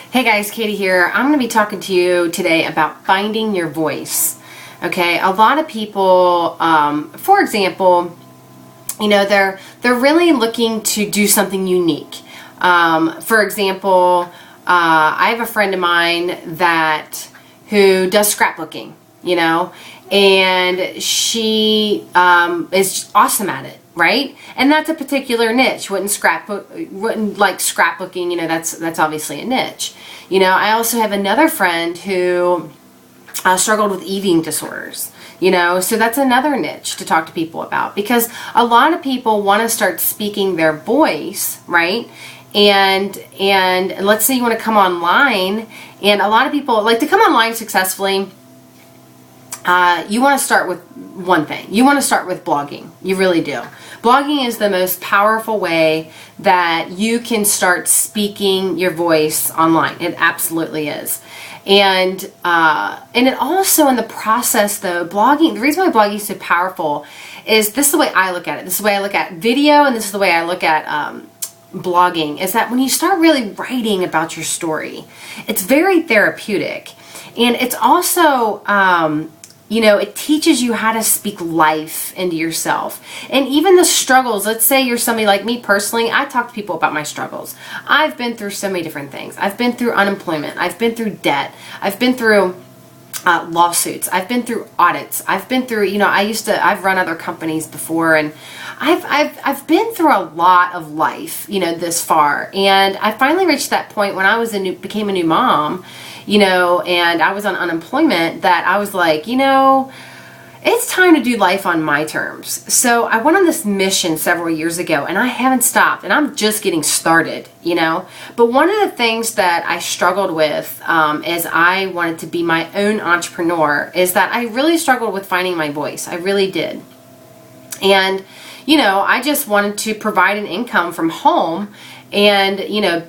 Hey guys, Katie here. I'm going to be talking to you today about finding your voice. Okay, a lot of people, for example, they're really looking to do something unique. For example, I have a friend of mine who does scrapbooking, and she is awesome at it. Right? And that's a particular niche. Wouldn't like scrapbooking, that's obviously a niche. I also have another friend who struggled with eating disorders, so that's another niche to talk to people about, because a lot of people want to start speaking their voice, right? And let's say you want to come online, and a lot of people like to come online successfully. You want to start with one thing. You want to start with blogging. You really do. Blogging is the most powerful way that you can start speaking your voice online. It absolutely is. And it also, in the process though, blogging, the reason why blogging is so powerful is this is the way I look at it. This is the way I look at video, and this is the way I look at blogging, is that when you start really writing about your story, it's very therapeutic. And it's also, it teaches you how to speak life into yourself. And even the struggles, let's say you're somebody like me personally, I talk to people about my struggles. I've been through so many different things. I've been through unemployment. I've been through debt. I've been through lawsuits. I've been through audits. I've been through, I've run other companies before, and I've been through a lot of life, this far. And I finally reached that point when I became a new mom, and I was on unemployment, that I was like, it's time to do life on my terms. So I went on this mission several years ago, and I haven't stopped, and I'm just getting started, But one of the things that I struggled with as I wanted to be my own entrepreneur is that I really struggled with finding my voice. I really did. And, I just wanted to provide an income from home and,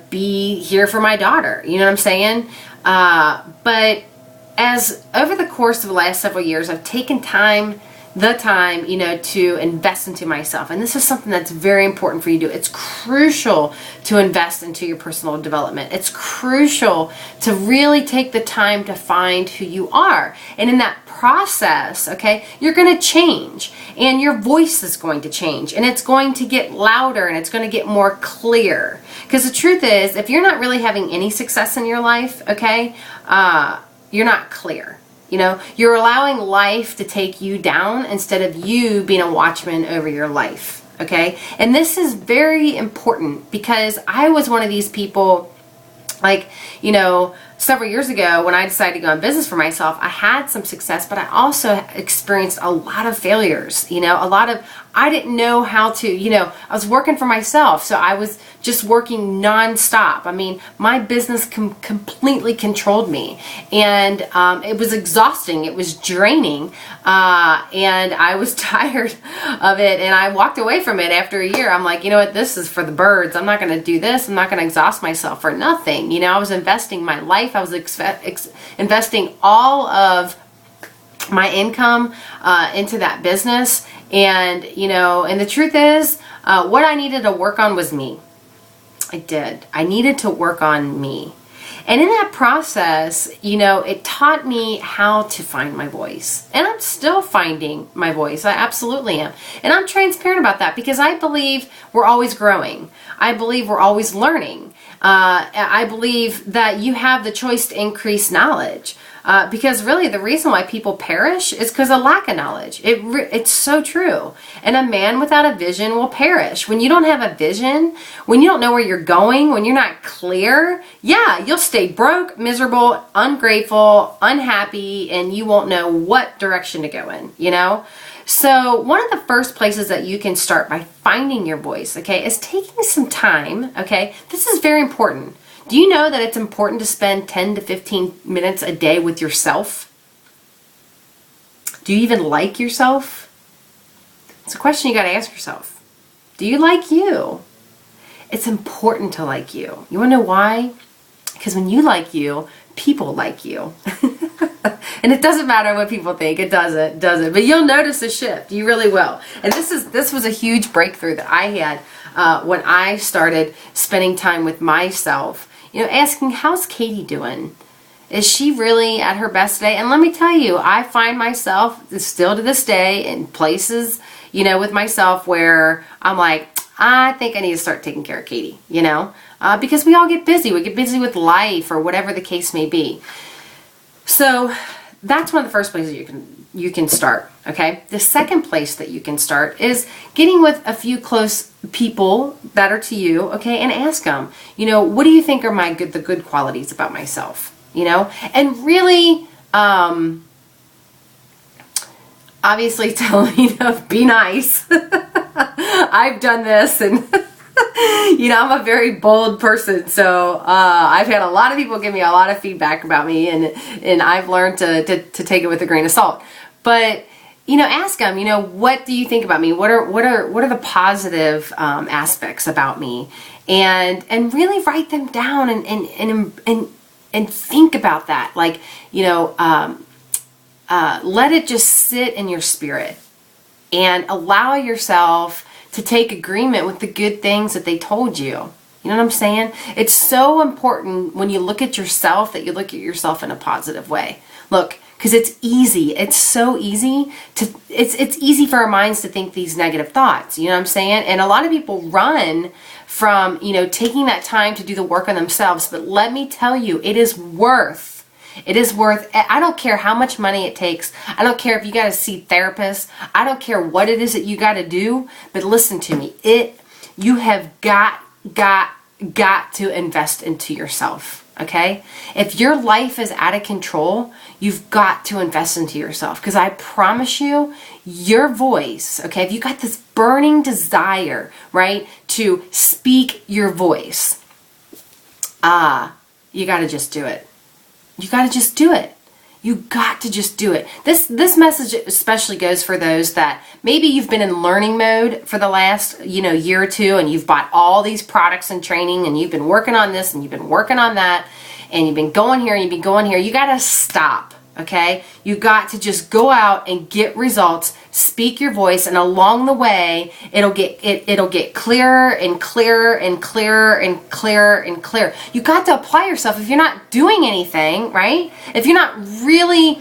be here for my daughter. You know what I'm saying? But as over the course of the last several years, I've taken the time, to invest into myself. And this is something that's very important for you to do. It's crucial to invest into your personal development. It's crucial to really take the time to find who you are. And in that process, okay, you're going to change, and your voice is going to change, and it's going to get louder, and it's going to get more clear. Because the truth is, if you're not really having any success in your life, okay, you're not clear. You're allowing life to take you down instead of you being a watchman over your life. Okay. And this is very important, because I was one of these people, several years ago when I decided to go in business for myself. I had some success, but I also experienced a lot of failures, I didn't know how to, I was working for myself. So I was just working nonstop. I mean, my business completely controlled me, and it was exhausting. It was draining. And I was tired of it, and I walked away from it after a year. I'm like, you know what? This is for the birds. I'm not going to do this. I'm not going to exhaust myself for nothing. I was investing my life. I was investing all of my income into that business. And, and the truth is, what I needed to work on was me. I did. I needed to work on me. And in that process, it taught me how to find my voice. And I'm still finding my voice. I absolutely am. And I'm transparent about that, because I believe we're always growing. I believe we're always learning. I believe that you have the choice to increase knowledge. Because really the reason why people perish is because of lack of knowledge. It's so true. And a man without a vision will perish. When you don't have a vision, when you don't know where you're going, when you're not clear, yeah, you'll stay broke, miserable, ungrateful, unhappy, and you won't know what direction to go in, So one of the first places that you can start by finding your voice, okay, is taking some time, okay? This is very important. Do you know that it's important to spend 10 to 15 minutes a day with yourself? Do you even like yourself? It's a question you got to ask yourself. Do you like you? It's important to like you. You want to know why? Because when you like you, people like you. And it doesn't matter what people think. It doesn't. But you'll notice a shift. You really will. And this was a huge breakthrough that I had when I started spending time with myself. You know, asking, how's Katie doing? Is she really at her best today? And let me tell you, I find myself still to this day in places, you know, with myself where I'm like, I think I need to start taking care of Katie, you know, because we all get busy. We get busy with life or whatever the case may be. So that's one of the first places you can start, okay? The second place that you can start is getting with a few close people that are to you, okay, and ask them, you know, what do you think are the good qualities about myself, you know? And really, obviously tell them, you know, be nice. I've done this, and you know, I'm a very bold person, so I've had a lot of people give me a lot of feedback about me, and I've learned to take it with a grain of salt. But you know, ask them, you know, what do you think about me? What are the positive aspects about me? And really write them down and think about that. Like, you know, let it just sit in your spirit and allow yourself to take agreement with the good things that they told you. You know what I'm saying? It's so important when you look at yourself that you look at yourself in a positive way. Look, because it's easy. It's so easy it's easy for our minds to think these negative thoughts. You know what I'm saying? And a lot of people run from, you know, taking that time to do the work on themselves. But let me tell you, it is worth, I don't care how much money it takes. I don't care if you got to see therapists. I don't care what it is that you got to do. But listen to me. You have got to invest into yourself. Okay? If your life is out of control, you've got to invest into yourself. Because I promise you, your voice, okay, if you got this burning desire, right, to speak your voice, you got to just do it. You got to just do it. You got to just do it. This message especially goes for those that maybe you've been in learning mode for the last, you know, year or two, and you've bought all these products and training, and you've been working on this and you've been working on that, and you've been going here and you've been going here. You got to stop. Okay? You got to just go out and get results, speak your voice, and along the way, it'll get clearer and clearer and clearer and clearer and clearer. You got to apply yourself. If you're not doing anything, right? If you're not really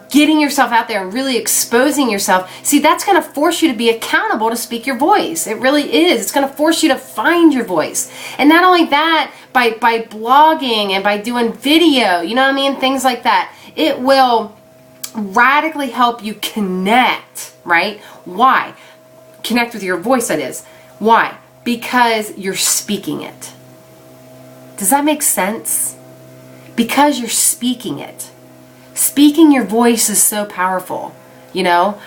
getting yourself out there and really exposing yourself, see, that's going to force you to be accountable to speak your voice. It really is. It's going to force you to find your voice. And not only that, by blogging and by doing video, you know what I mean? Things like that. It will radically help you connect, right? Why? Connect with your voice, that is. Why? Because you're speaking it. Does that make sense? Because you're speaking it. Speaking your voice is so powerful. You know,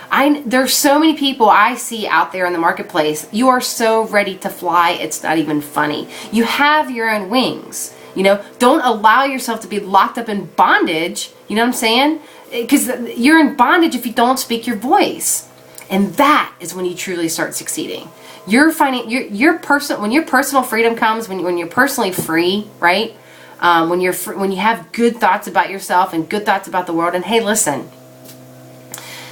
there's so many people I see out there in the marketplace. You are so ready to fly, it's not even funny. You have your own wings. You know, don't allow yourself to be locked up in bondage. You know what I'm saying? Because you're in bondage if you don't speak your voice. And that is when you truly start succeeding. You're finding when your personal freedom comes, when you're personally free, right? When you have good thoughts about yourself and good thoughts about the world. And hey, listen,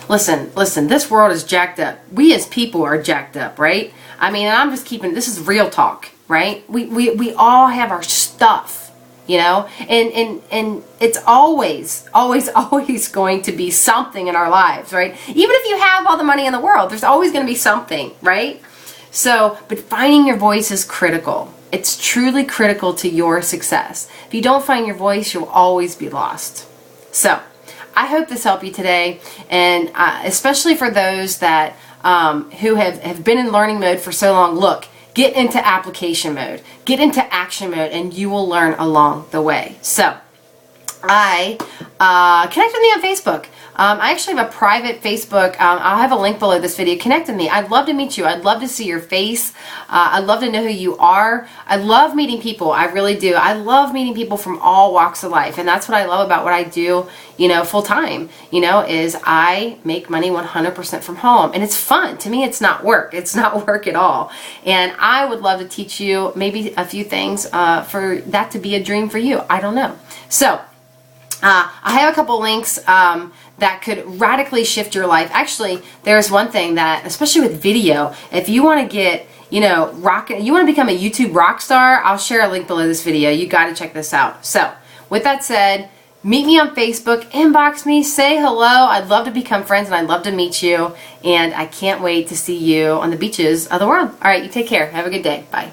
this world is jacked up. We as people are jacked up, right? I mean, and I'm just this is real talk, right? We all have our stuff, you know, and it's always going to be something in our lives, right? Even if you have all the money in the world, there's always going to be something, right? So, but finding your voice is critical. It's truly critical to your success. If you don't find your voice, you'll always be lost. So, I hope this helped you today, and especially for those that who have been in learning mode for so long. Look, get into application mode, get into action mode, and you will learn along the way. So, connect with me on Facebook. I actually have a private Facebook. I'll have a link below this video. Connect with me. I'd love to meet you. I'd love to see your face. I'd love to know who you are. I love meeting people. I really do. I love meeting people from all walks of life. And that's what I love about what I do, you know, full time, you know, is I make money 100% from home. And it's fun. To me, it's not work. It's not work at all. And I would love to teach you maybe a few things for that to be a dream for you. I don't know. So, I have a couple links that could radically shift your life. Actually, there's one thing that, especially with video, if you want to get you know, you want to become a YouTube rock star, I'll share a link below this video. You got to check this out. So with that said, meet me on Facebook, inbox me, say hello. I'd love to become friends and I'd love to meet you. And I can't wait to see you on the beaches of the world. All right, you take care. Have a good day. Bye.